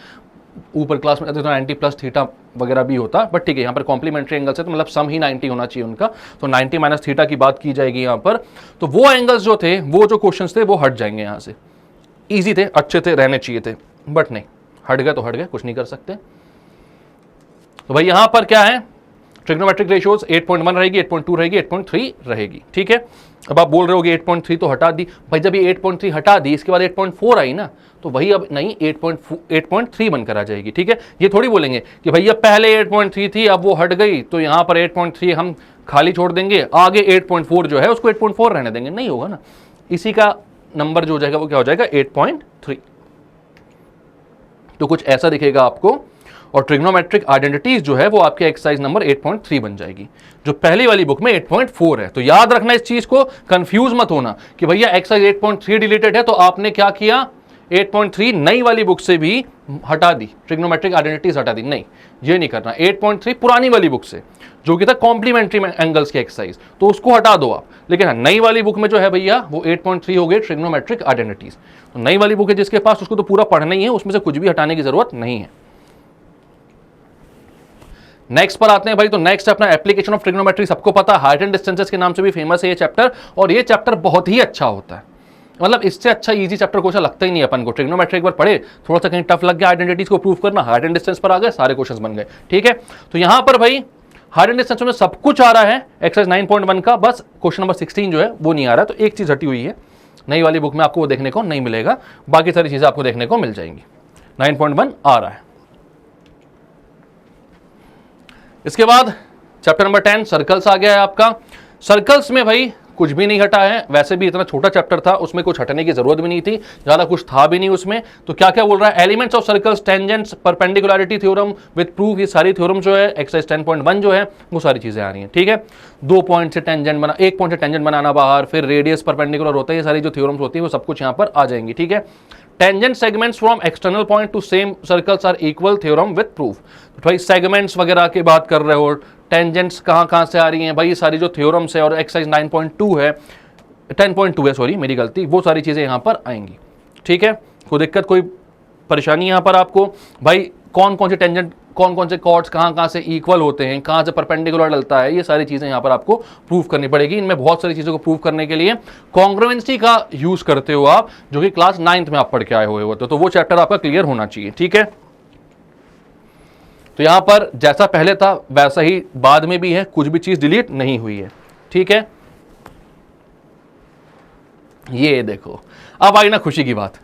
ऊपर क्लास में तो 90 प्लस थीटा वगैरह भी होता, बट ठीक है यहाँ पर कॉम्प्लीमेंट्री एंगल्स है तो मतलब सम ही 90 होना चाहिए उनका, तो 90 माइनस थीटा की बात की जाएगी यहाँ पर। तो वो एंगल्स जो थे, वो जो क्वेश्चंस थे वो हट जाएंगे यहाँ से। इजी थे, अच्छे थे, रहने चाहिए थे, बट नहीं, हट गए तो हट गए, कुछ नहीं कर सकते। तो भाई यहाँ पर क्या है, ट्रिग्नोमेट्रिक रेशियोज 8.1 रहेगी, 8.2 रहेगी, 8.3 रहेगी। ठीक है, अब आप बोल रहे होगे 8.3 तो हटा दी भाई, जब ये 8.3 हटा दी इसके बाद 8.4 आई ना, तो वही अब नहीं 8.3 बनकर आ जाएगी। ठीक है, ये थोड़ी बोलेंगे कि भैया पहले 8.3 थी अब वो हट गई तो यहाँ पर 8.3 हम खाली छोड़ देंगे, आगे 8.4 जो है उसको 8.4 रहने देंगे, नहीं होगा ना। इसी का नंबर जो हो जाएगा वो क्या हो जाएगा, 8.3। तो कुछ ऐसा दिखेगा आपको। और ट्रिग्नोमेट्रिक आइडेंटिटीज जो है वो आपके एक्सरसाइज नंबर 8.3 बन जाएगी, जो पहली वाली बुक में 8.4 है। तो याद रखना इस चीज को, कंफ्यूज मत होना कि भैया एक्सरसाइज 8.3 डिलीटेड है तो आपने क्या किया, 8.3 नई वाली बुक से भी हटा दी, ट्रिग्नोमेट्रिक आइडेंटिटीज हटा दी, नहीं ये नहीं करना। 8.3 पुरानी वाली बुक से जो कि था कॉम्प्लीमेंट्री एंगल्स की एक्सरसाइज, तो उसको हटा दो आप। लेकिन नई वाली बुक में जो है भैया वो 8.3 हो गई ट्रिग्नोमेट्रिक आइडेंटिटीज। तो नई वाली बुक है जिसके पास, उसको तो पूरा पढ़ना ही है, उसमें से कुछ भी हटाने की जरूरत नहीं है। नेक्स्ट पर आते हैं भाई, तो नेक्स्ट अपना एप्लीकेशन ऑफ ट्रिग्नोमेट्री। सबको पता है हाइट एंड डिस्टेंसेस के नाम से भी फेमस है ये चैप्टर, और ये चैप्टर बहुत ही अच्छा होता है। मतलब इससे अच्छा इजी चैप्टर क्वेश्चन लगता ही नहीं अपन को। ट्रिग्नोमेट्री एक बार पढ़े, थोड़ा सा कहीं टफ लग गया, आइडेंटिटीज को प्रूव करना, हाइट एंड डिस्टेंस पर आ गए, सारे क्वेश्चंस बन गए। ठीक है, तो यहां पर भाई हाइट एंड डिस्टेंस में सब कुछ आ रहा है एक्सरसाइज 9.1 का, बस क्वेश्चन नंबर 16 जो है वो नहीं आ रहा है। तो एक चीज हटी हुई है नई वाली बुक में, आपको वो देखने को नहीं मिलेगा, बाकी सारी चीजें आपको देखने को मिल जाएंगी। 9.1 आ रहा है। इसके बाद चैप्टर नंबर 10 सर्कल्स आ गया है आपका। सर्कल्स में भाई कुछ भी नहीं हटा है, वैसे भी इतना छोटा चैप्टर था, उसमें कुछ हटने की जरूरत भी नहीं थी, ज्यादा कुछ था भी नहीं उसमें। तो क्या क्या बोल रहा है, elements of circles, tangents, perpendicularity theorem with proof, ये सारी थ्योरम जो है एक्सरसाइज 10.1 जो है वो सारी चीजें आ रही हैं। ठीक है, 2 पॉइंट से टेंजेंट बना, 1 पॉइंट से टेंजेंट बनाना बाहर, फिर रेडियस परपेंडिकुलर होता है, ये सारी जो थ्योरम्स होती है वो सब कुछ यहाँ पर आ जाएंगी। ठीक है, tangent segments from external point to same circles are equal theorem with proof. तो भाई सेगमेंट्स वगैरह की बात कर रहे हो, टेंजेंट्स कहाँ से आ रही हैं भाई, ये सारी जो थ्योरम्स है और एक्सरसाइज 9.2 है, 10.2 है सॉरी मेरी गलती, वो सारी चीजें यहां पर आएंगी। ठीक है, कोई दिक्कत कोई परेशानी यहां पर आपको, भाई कौन कौन से टेंजेंट, कौन कौन से कॉर्ड्स कहां से इक्वल होते हैं, कहां से परपेंडिकुलर डलता है, ये सारी चीजें यहां पर आपको प्रूव करनी पड़ेगी। इनमें बहुत सारी चीजों को प्रूव करने के लिए कॉन्ग्रुएंसी का यूज करते हो आप, जो कि क्लास 9th में आप पढ़ के आए हुए होते हो, तो वो चैप्टर आपका क्लियर होना चाहिए। ठीक है, तो यहां पर जैसा पहले था वैसा ही बाद में भी है, कुछ भी चीज डिलीट नहीं हुई है। ठीक है, ये देखो अब आई ना खुशी की बात,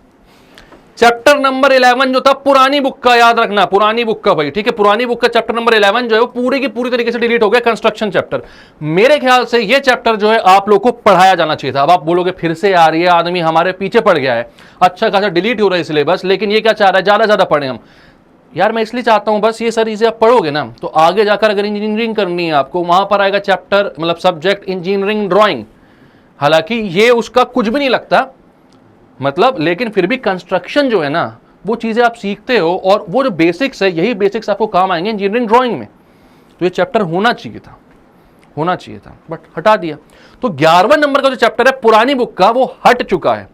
चैप्टर नंबर 11 जो था पुरानी बुक का, याद रखना पुरानी बुक का भाई। ठीक है, पुरानी बुक का चैप्टर नंबर 11 जो है वो पूरी की पूरी तरीके से डिलीट हो गया, कंस्ट्रक्शन चैप्टर। मेरे ख्याल से ये चैप्टर जो है आप लोग को पढ़ाया जाना चाहिए था। अब आप बोलोगे फिर से आ रही है, आदमी हमारे पीछे पड़ गया है, अच्छा खासा डिलीट हो रहा है सिलेबस, लेकिन ये क्या चाह रहा है ज्यादा ज्यादा पढ़े हम। यार मैं इसलिए चाहता हूं बस ये सारी चीजें आप पढ़ोगे ना तो आगे जाकर अगर इंजीनियरिंग करनी है आपको, वहां पर आएगा चैप्टर मतलब सब्जेक्ट इंजीनियरिंग ड्राइंग, हालांकि ये उसका कुछ भी नहीं लगता मतलब, लेकिन फिर भी कंस्ट्रक्शन जो है ना वो चीजें आप सीखते हो, और वो जो बेसिक्स है यही बेसिक्स आपको काम आएंगे इंजीनियरिंग ड्राइंग में। तो ये चैप्टर होना चाहिए था, बट हटा दिया। तो 11वें नंबर का जो चैप्टर है पुरानी बुक का वो हट चुका है।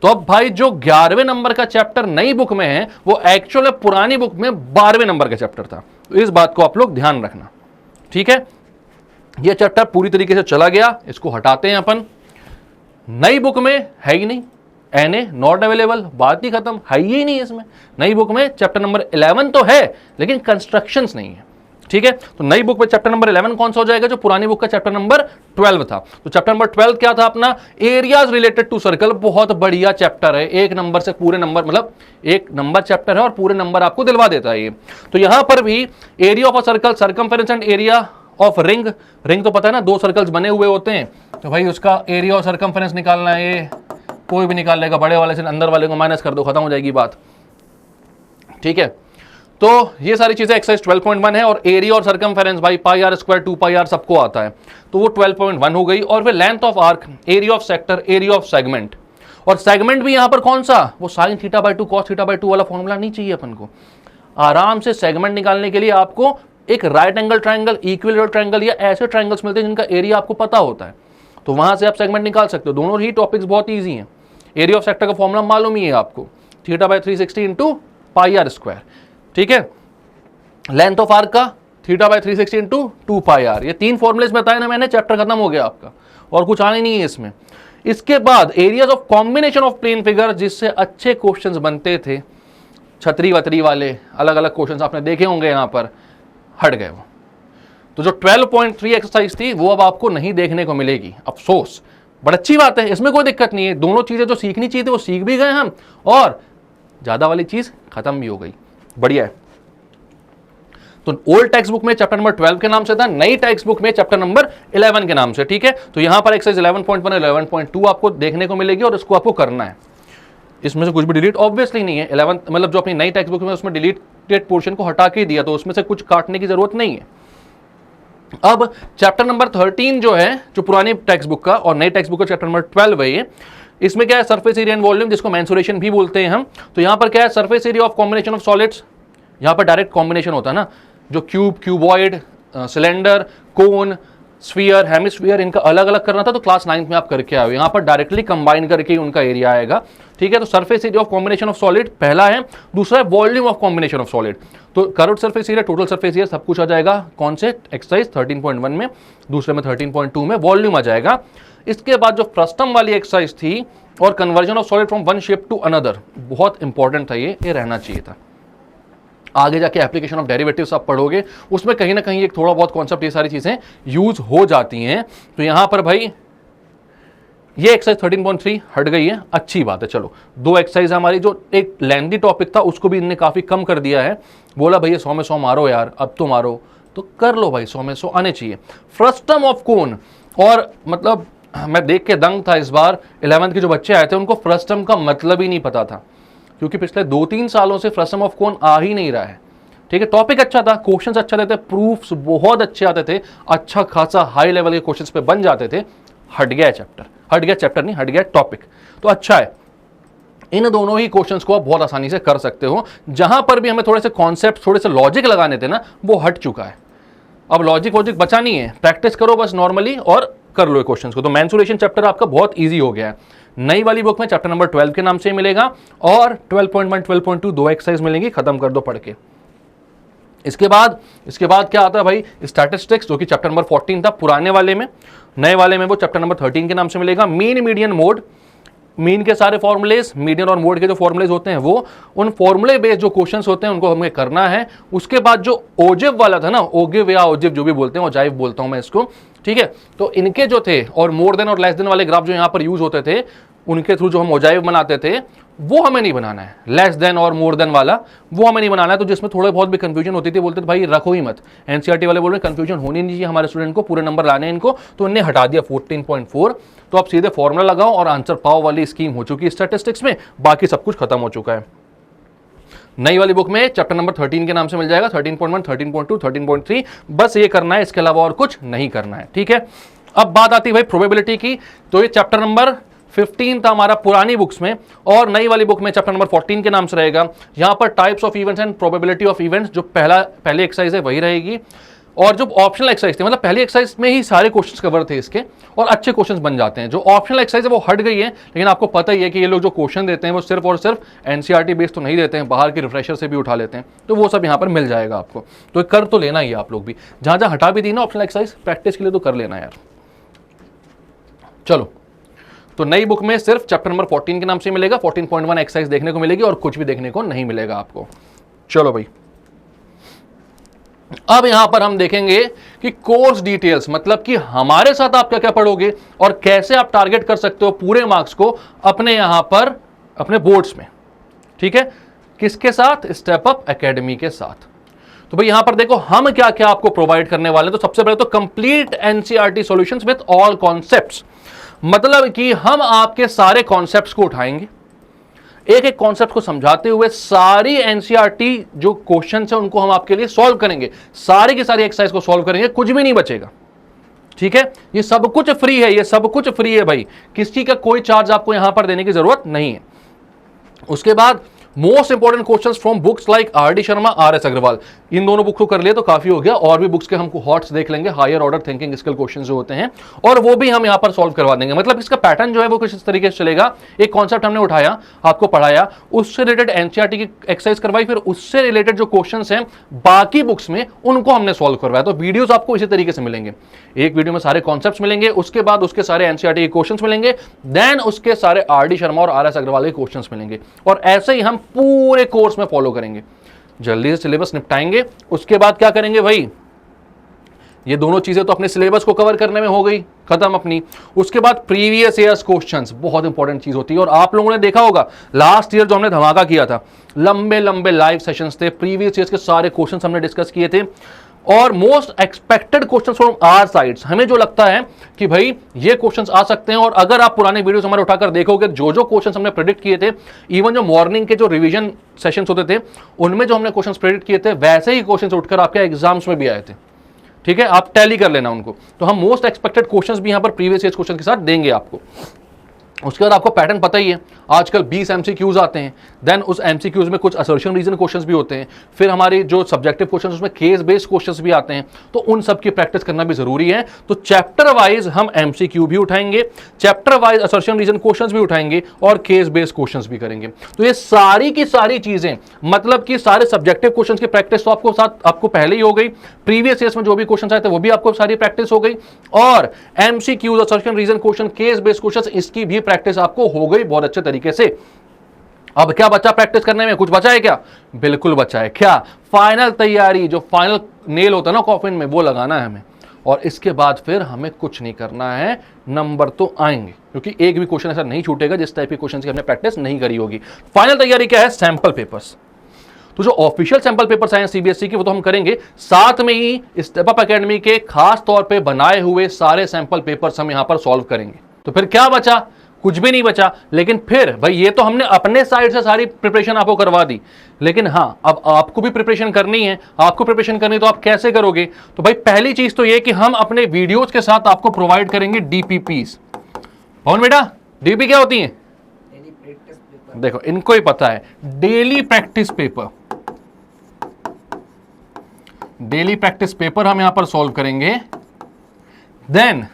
तो अब भाई जो 11वें नंबर का चैप्टर नई बुक में है वो एक्चुअल पुरानी बुक में 12वें नंबर का चैप्टर था। तो इस बात को आप लोग ध्यान रखना। ठीक है, ये चैप्टर पूरी तरीके से चला गया, इसको हटाते हैं अपन। नई बुक में है ही नहीं, NA नॉट अवेलेबल, बात ही खत्म, है ही नहीं इसमें। नई बुक में चैप्टर नंबर 11 तो है लेकिन कंस्ट्रक्शंस नहीं है। ठीक है, तो नई बुक में चैप्टर नंबर 11 कौन सा हो जाएगा, जो पुरानी बुक का चैप्टर नंबर 12 था। तो चैप्टर नंबर 12 क्या था अपना, एरियाज रिलेटेड टू सर्कल। बहुत बढ़िया चैप्टर है, एक नंबर से पूरे नंबर, मतलब एक नंबर चैप्टर है और पूरे नंबर आपको दिलवा देता है ये। तो यहां पर भी area of a circle, circumference and area of ring, ring तो पता है ना 2 सर्कल्स बने हुए होते हैं, तो भाई उसका एरिया और सर्कमफेरेंस निकालना है, ये कोई भी निकाल लेगा, बड़े वाले से अंदर वाले को माइनस कर दो, खत्म हो जाएगी बात। ठीक है, तो ये सारी चीजें एक्सरसाइज 12.1 है। और एरिया और सर्कमफेरेंस भाई पाई आर स्क्वायर 2 पाई आर सबको आता है, तो वो 12.1 हो गई। और फिर length of arc, area of sector, area of segment, और सेगमेंट भी यहां पर कौन सा, वो sine theta by 2 cos theta by 2 वाला फॉर्मूला नहीं चाहिए अपन को। आराम से सेगमेंट निकालने के लिए आपको एक right angle triangle, equilateral triangle या ऐसे ट्राइंगल्स मिलते हैं जिनका एरिया आपको पता होता है, तो वहां से आप सेगमेंट निकाल सकते हो। दोनों ही टॉपिक्स बहुत ईजी हैं। एरिया ऑफ सेक्टर का फॉर्मूला मालूम ही है आपको, theta by 360 into pi r square. ठीक है, लेंथ ऑफ आर्क का theta by 360 into 2 pi r. ये 3 फॉर्मुलेस बताए ना मैंने, चैप्टर खत्म हो गया आपका, और कुछ आने नहीं है इसमें। इसके बाद areas of combination of plane figure, जिससे अच्छे क्वेश्चंस बनते थे, छतरी वतरी वाले अलग अलग क्वेश्चंस आपने देखे होंगे, यहां पर हट गए वो। तो जो 12.3 एक्सरसाइज थी वो अब आपको नहीं देखने को मिलेगी, अफसोस। बड़ी अच्छी बात है, इसमें कोई दिक्कत नहीं है। दोनों चीजें जो सीखनी चाहिए थी वो सीख भी गए हम, और ज्यादा वाली चीज खत्म भी हो गई, बढ़िया है। तो ओल्ड टेक्स्ट बुक में चैप्टर नंबर 12 के नाम से था, नई टेक्स्ट बुक में चैप्टर नंबर 11 के नाम से। ठीक है, तो यहां पर एक्सरसाइज 11.1 और 11.2 आपको देखने को मिलेगी, और इसको आपको करना है। इसमें से कुछ भी डिलीट ऑब्वियसली नहीं है। 11 मतलब जो अपनी नई टेक्स्ट बुक में उसमें डिलीटेड पोर्शन को हटा के दिया, तो उसमें से कुछ काटने की जरूरत नहीं है। अब चैप्टर नंबर 13 जो है, जो पुरानी टेक्स्ट बुक का और नई टेक्स्ट बुक का चैप्टर नंबर 12 है ये, इसमें क्या है, सरफेस एरिया एंड वॉल्यूम, जिसको मेंसुरेशन भी बोलते हैं हम। तो यहां पर क्या है, surface area of combination of solids, यहां पर डायरेक्ट कॉम्बिनेशन होता है ना, जो क्यूब, क्यूबॉइड, सिलेंडर, कोन, स्फीयर, हेमिस्फीयर, इनका अलग अलग करना था, तो क्लास 9th में आप करके आए हो। यहां पर डायरेक्टली कंबाइन करके ही उनका एरिया आएगा। ठीक है, तो surface area of combination of solid पहला है, दूसरा है volume of combination of solid. तो curved surface area, total surface area सब कुछ आ जाएगा, कौन से एक्सरसाइज 13.1 में, दूसरे में 13.2 में वॉल्यूम आ जाएगा। इसके बाद जो फ्रस्टम वाली एक्सरसाइज थी, और conversion of solid from one shape to another, बहुत इंपॉर्टेंट था ये रहना चाहिए था। आगे जाके एप्लीकेशन ऑफ डेरिवेटिव्स आप पढ़ोगे, उसमें कहीं ना कहीं एक थोड़ा बहुत कॉन्सेप्ट, ये सारी चीजें यूज हो जाती हैं। तो यहां पर भाई ये एक्सरसाइज 13.3 हट गई है, अच्छी बात है। चलो 2 एक्सरसाइज हमारी, जो एक लेंथी टॉपिक था उसको भी इनने काफी कम कर दिया है। बोला भैया 100 में 100 मारो यार, अब तो मारो, तो कर लो भाई, 100 में 100 आने चाहिए। फ्रस्टम ऑफ कोन, और मतलब मैं देख के दंग था इस बार 11th के जो बच्चे आए थे उनको फ्रस्टम का मतलब ही नहीं पता था, क्योंकि पिछले 2-3 सालों से फ्रस्टम ऑफ कोन आ ही नहीं रहा है। ठीक है, टॉपिक अच्छा था, क्वेश्चंस अच्छा देते, प्रूफ्स बहुत अच्छे आते थे, अच्छा खासा हाई लेवल के क्वेश्चंस पे बन जाते थे। हट गया चैप्टर नहीं, हट गया टॉपिक, तो अच्छा है। इन दोनों ही क्वेश्चंस को आप बहुत आसानी से कर सकते हो। जहां पर भी हमें थोड़े से कॉन्सेप्ट, थोड़े से लॉजिक लगाने थे ना, वो हट चुका है। अब लॉजिक वॉजिक बचा नहीं है, प्रैक्टिस करो बस नॉर्मली और कर लो क्वेश्चंस को। तो मेंसुरेशन चैप्टर आपका बहुत इजी हो गया है। नई वाली बुक में चैप्टर नंबर 12 के नाम से मिलेगा, और 12.1 12.2 दो एक्सरसाइज मिलेंगी, खत्म कर दो पढ़ के। इसके बाद क्या आता है भाई, स्टैटिस्टिक्स, जो कि चैप्टर नंबर 14 था पुराने वाले में। नए वाले में वो चैप्टर नंबर 13 के नाम से मिलेगा। मीन, मीडियन, मोड, मीन के सारे फॉर्मुलेज, मीडियन और मोड के जो फॉर्मुलेज होते हैं वो, उन फॉर्मुले बेस्ड जो क्वेश्चंस होते हैं उनको हमें करना है। उसके बाद जो ओजिव वाला था ना, ओगिव या ओजिव जो भी बोलते हैं, ओजाइव बोलता हूं मैं इसको, ठीक है, तो इनके जो थे और मोर देन और लेस देन वाले ग्राफ जो यहां पर यूज होते थे, उनके थ्रू जो हम ओजाइव बनाते थे वो हमें नहीं बनाना है। लेस देन और मोर देन वाला वो हमें नहीं बनाना है। तो जिसमें थोड़े बहुत भी कंफ्यूजन होती थी, बोलते थे भाई रखो ही मत, एनसीईआरटी वाले बोल रहे कंफ्यूजन होनी नहीं चाहिए हमारे स्टूडेंट को, पूरे नंबर लाने इनको, तो इन्हें हटा दिया 14.4। तो आप सीधे फॉर्मूला लगाओ और आंसर पाओ वाली स्कीम हो चुकी है स्टैटिस्टिक्स में, बाकी सब कुछ खत्म हो चुका है। नई वाली बुक में चैप्टर नंबर 13 के नाम से मिल जाएगा, 13.1 13.2 13.3, बस ये करना है, इसके अलावा और कुछ नहीं करना है। ठीक है, अब बात आती है भाई प्रोबेबिलिटी की। तो ये चैप्टर नंबर 15 था हमारा पुरानी बुक्स में, और नई वाली बुक में चैप्टर नंबर 14 के नाम से रहेगा। यहां पर types of events and probability of events, जो पहली एक्सरसाइज है वही रहेगी, और जो ऑप्शनल एक्सरसाइज थे, मतलब पहली एक्सरसाइज में ही सारे क्वेश्चंस कवर थे इसके, और अच्छे क्वेश्चंस बन जाते हैं। जो ऑप्शनल एक्सरसाइज है वो हट गई है, लेकिन आपको पता ही है कि ये लोग जो क्वेश्चन देते हैं वो सिर्फ और सिर्फ एनसीईआरटी बेस्ड तो नहीं देते हैं, बाहर के रिफ्रेशर से भी उठा लेते हैं, तो वो सब यहाँ पर मिल जाएगा आपको। तो कर तो लेना ही आप लोग भी, जहां जहां हटा भी दी ना ऑप्शनल एक्सरसाइज प्रैक्टिस के लिए, तो कर लेना यार। चलो, तो नई बुक में सिर्फ चैप्टर नंबर 14 के नाम से मिलेगा, 14.1 एक्सरसाइज देखने को मिलेगी, और कुछ भी देखने को नहीं मिलेगा आपको। चलो भाई, अब यहां पर हम देखेंगे कि कोर्स डिटेल्स, मतलब कि हमारे साथ आप क्या क्या पढ़ोगे और कैसे आप टारगेट कर सकते हो पूरे मार्क्स को अपने यहां पर अपने बोर्ड्स में। ठीक है, किसके साथ? स्टेप अप एकेडमी के साथ। तो भाई यहां पर देखो हम क्या क्या आपको प्रोवाइड करने वाले हैं। तो सबसे पहले तो complete NCERT solutions with all concepts, मतलब कि हम आपके सारे कॉन्सेप्ट्स को उठाएंगे, एक एक कॉन्सेप्ट को समझाते हुए सारी एनसीईआरटी जो क्वेश्चंस है उनको हम आपके लिए सॉल्व करेंगे, सारी की सारी एक्सरसाइज को सॉल्व करेंगे, कुछ भी नहीं बचेगा। ठीक है, ये सब कुछ फ्री है, ये सब कुछ फ्री है भाई, किसी का कोई चार्ज आपको यहां पर देने की जरूरत नहीं है। उसके बाद most important questions from books like R D Sharma, R S Agarwal, इन दोनों बुक्स को कर लिए तो काफी हो गया, और भी बुक्स के हमको हॉट्स देख लेंगे, higher order thinking skill question जो होते हैं, और वो भी हम यहां पर सॉल्व करवा देंगे। मतलब इसका पैटर्न जो है वो कुछ इस तरीके से चलेगा, एक कॉन्सेप्ट हमने उठाया, आपको पढ़ाया, उससे रिलेटेड एनसीईआरटी की एक्सरसाइज करवाई, फिर उससे रिलेटेड जो क्वेश्चन हैं बाकी बुक्स में उनको हमने सॉल्व करवाया। तो वीडियोस आपको इसी तरीके से मिलेंगे, एक वीडियो में सारे कॉन्सेप्ट्स मिलेंगे, उसके बाद उसके सारे एनसीईआरटी के क्वेश्चंस मिलेंगे, देन उसके सारे आर डी शर्मा और आर एस अग्रवाल के क्वेश्चंस मिलेंगे, और ऐसे ही हम पूरे कोर्स में फॉलो करेंगे। जल्दी से सिलेबस निपटाएंगे, उसके बाद क्या करेंगे भाई, ये दोनों चीजें तो अपने सिलेबस को कवर करने में हो गई खत्म अपनी। उसके बाद प्रीवियस ईयर्स क्वेश्चंस बहुत इंपॉर्टेंट चीज होती है, और आप लोगों ने देखा होगा लास्ट ईयर जो हमने धमाका किया था, लंबे लंबे लाइव सेशंस थे, प्रीवियस ईयर्स के सारे क्वेश्चंस हमने डिस्कस किए थे, और most expected questions from our sides, हमें जो लगता है कि भाई ये क्वेश्चंस आ सकते हैं। और अगर आप पुराने वीडियोस हमारे उठाकर देखोगे, जो जो क्वेश्चंस हमने प्रेडिक्ट किए थे, इवन जो मॉर्निंग के जो रिवीजन सेशंस होते थे उनमें जो हमने क्वेश्चंस प्रेडिक्ट किए थे, वैसे ही क्वेश्चंस उठकर आपके एग्जाम्स में भी आए थे। ठीक है, आप टैली कर लेना उनको। तो हम मोस्ट एक्सपेक्टेड क्वेश्चंस भी यहां पर प्रीवियस ईयर क्वेश्चन के साथ देंगे आपको। उसके बाद आपको पैटर्न पता ही है, आजकल 20 एमसीक्यूज आते हैं, देन उस एमसीक्यूज में कुछ असर्शन रीजन क्वेश्चंस भी होते हैं, फिर हमारी जो सब्जेक्टिव क्वेश्चंस उसमें केस बेस्ड क्वेश्चंस भी आते हैं, तो उन सब की प्रैक्टिस करना भी जरूरी है। तो चैप्टर वाइज हम एमसीक्यू भी उठाएंगे, chapter wise assertion reason questions भी उठाएंगे, और केस बेस्ड क्वेश्चंस भी करेंगे। तो ये सारी की सारी चीजें, मतलब कि सारे सब्जेक्टिव क्वेश्चंस की प्रैक्टिस तो आपको पहले ही हो गई, प्रीवियस ईयर्स में जो भी क्वेश्चन आए थे वो भी आपको सारी प्रैक्टिस हो गई, और MCQ assertion reason question, case based question, इसकी भी प्रैक्टिस आपको हो गई बहुत अच्छे तरीके से। अब क्या बचा प्रैक्टिस करने में? कुछ बचा है क्या? बिल्कुल बचा है। क्या? फाइनल तैयारी, जो फाइनल नेल होता है ना कॉफिन में, वो लगाना है हमें, और इसके बाद फिर हमें कुछ नहीं करना है, नंबर तो आएंगे, क्योंकि एक भी क्वेश्चन ऐसा नहीं छूटेगा जिस टाइप के क्वेश्चन की हमने प्रैक्टिस नहीं करी होगी। फाइनल तैयारी क्या है? Sample papers. तो जो ऑफिशियल सैंपल पेपर्स आए हैं सीबीएसई के वो तो हम करेंगे, साथ में ही स्टेप अप एकेडमी के खास तौर पे बनाए हुए सारे सैंपल पेपर्स हम यहां पर सॉल्व करेंगे। तो फिर क्या बचा? कुछ भी नहीं बचा। लेकिन फिर भाई ये तो हमने अपने साइड से सारी प्रिपरेशन आपको करवा दी, लेकिन हाँ अब आपको भी प्रिपरेशन करनी है। आपको प्रिपरेशन करनी तो आप कैसे करोगे? तो भाई पहली चीज तो ये कि हम अपने वीडियोस के साथ आपको प्रोवाइड करेंगे डीपीपीस। कौन बेटा, डीपी क्या होती है? देखो इनको ही पता है, daily practice paper. Daily practice paper हम यहां पर सॉल्व करेंगे। देन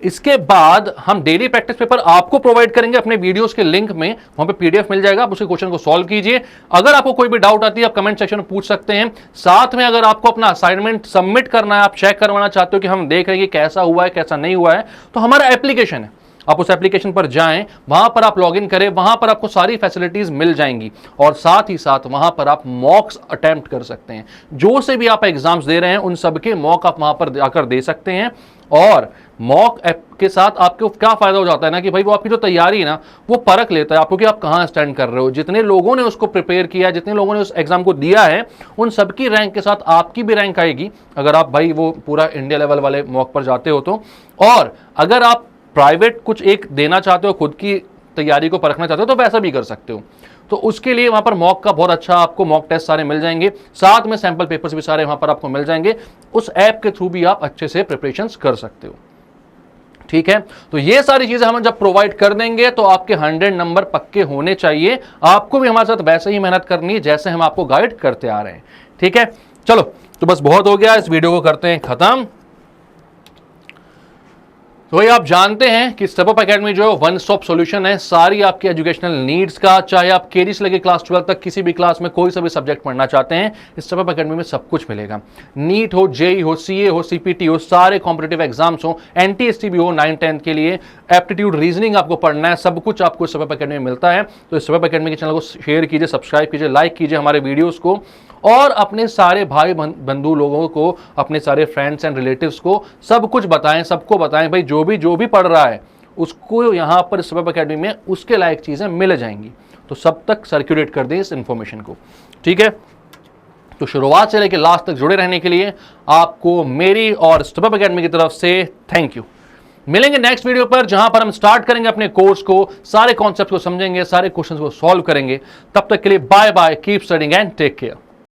इसके बाद हम डेली प्रैक्टिस पेपर आपको प्रोवाइड करेंगे अपने वीडियोस के लिंक में, वहां पे पीडीएफ मिल जाएगा, आप उस क्वेश्चन को सॉल्व कीजिए। अगर आपको कोई भी डाउट आती है आप कमेंट सेक्शन में पूछ सकते हैं। साथ में अगर आपको अपना असाइनमेंट सबमिट करना है, आप चेक करवाना चाहते हो कि हम देख रहे हैं कि कैसा हुआ है कैसा नहीं हुआ है, तो हमारा एप्लीकेशन है, आप उस एप्लीकेशन पर जाएं, वहां पर आप लॉगिन करें, वहां पर आपको सारी फैसिलिटीज मिल जाएंगी और साथ ही साथ वहां पर आप मॉक्स अटेम्प्ट कर सकते हैं। जो से भी आप एग्जाम्स दे रहे हैं उन सबके मॉक आप वहां पर जाकर दे सकते हैं। और मॉक ऐप के साथ आपको क्या फायदा हो जाता है ना कि भाई वो आपकी जो तैयारी है ना वो परख लेता है आपको कि आप कहां स्टैंड कर रहे हो। जितने लोगों ने उसको प्रिपेयर किया, जितने लोगों ने उस एग्जाम को दिया है, उन सबकी रैंक के साथ आपकी भी रैंक आएगी अगर आप भाई वो पूरा इंडिया लेवल वाले मॉक पर जाते हो तो। और अगर आप प्राइवेट कुछ एक देना चाहते हो, खुद की तैयारी को परखना चाहते हो, तो वैसा भी कर सकते हो। तो उसके लिए वहां पर मॉक का बहुत अच्छा आपको मॉक टेस्ट सारे मिल जाएंगे, साथ में सैंपल पेपर्स भी सारे वहां पर आपको मिल जाएंगे। उस ऐप के थ्रू भी आप अच्छे से प्रिपरेशंस कर सकते हो। ठीक है, तो ये सारी चीजें हम जब प्रोवाइड कर देंगे तो आपके 100 नंबर पक्के होने चाहिए। आपको भी हमारे साथ वैसे ही मेहनत करनी है जैसे हम आपको गाइड करते आ रहे हैं। ठीक है, चलो तो बस बहुत हो गया, इस वीडियो को करते हैं खत्म। तो भाई आप जानते हैं कि स्टेप अप एकेडमी जो है वन स्टॉप सॉल्यूशन है सारी आपकी एजुकेशनल नीड्स का। चाहे आप केजी से लेकर क्लास 12 तक किसी भी क्लास में कोई सा भी सब्जेक्ट पढ़ना चाहते हैं, स्टेप अप एकेडमी में सब कुछ मिलेगा। नीट हो, जेई हो, सीए हो, सीपीटी हो, सारे कॉम्पिटिटिव एग्जाम्स हो, एनटीएसटी भी हो 9-10 के लिए, एप्टीट्यूड रीजनिंग आपको पढ़ना है, सब कुछ आपको स्टेप अप एकेडमी में मिलता है। तो स्टेप अप एकेडमी के चैनल को शेयर कीजिए, सब्सक्राइब कीजिए, लाइक कीजिए हमारे वीडियोस को, और अपने सारे भाई बंधु लोगों को, अपने सारे फ्रेंड्स एंड रिलेटिव्स को सब कुछ बताएं, सबको बताएं भाई जो भी पढ़ रहा है उसको यहाँ पर स्टेप अप एकेडमी में उसके लायक चीजें मिल जाएंगी। तो सब तक सर्कुलेट कर दें इस इंफॉर्मेशन को। ठीक है, तो शुरुआत से लेकर लास्ट तक जुड़े रहने के लिए आपको मेरी और स्टेप अप एकेडमी की तरफ से थैंक यू। मिलेंगे नेक्स्ट वीडियो पर जहां पर हम स्टार्ट करेंगे अपने कोर्स को, सारे कॉन्सेप्ट को समझेंगे, सारे क्वेश्चंस को सॉल्व करेंगे। तब तक के लिए bye bye, keep studying and take care.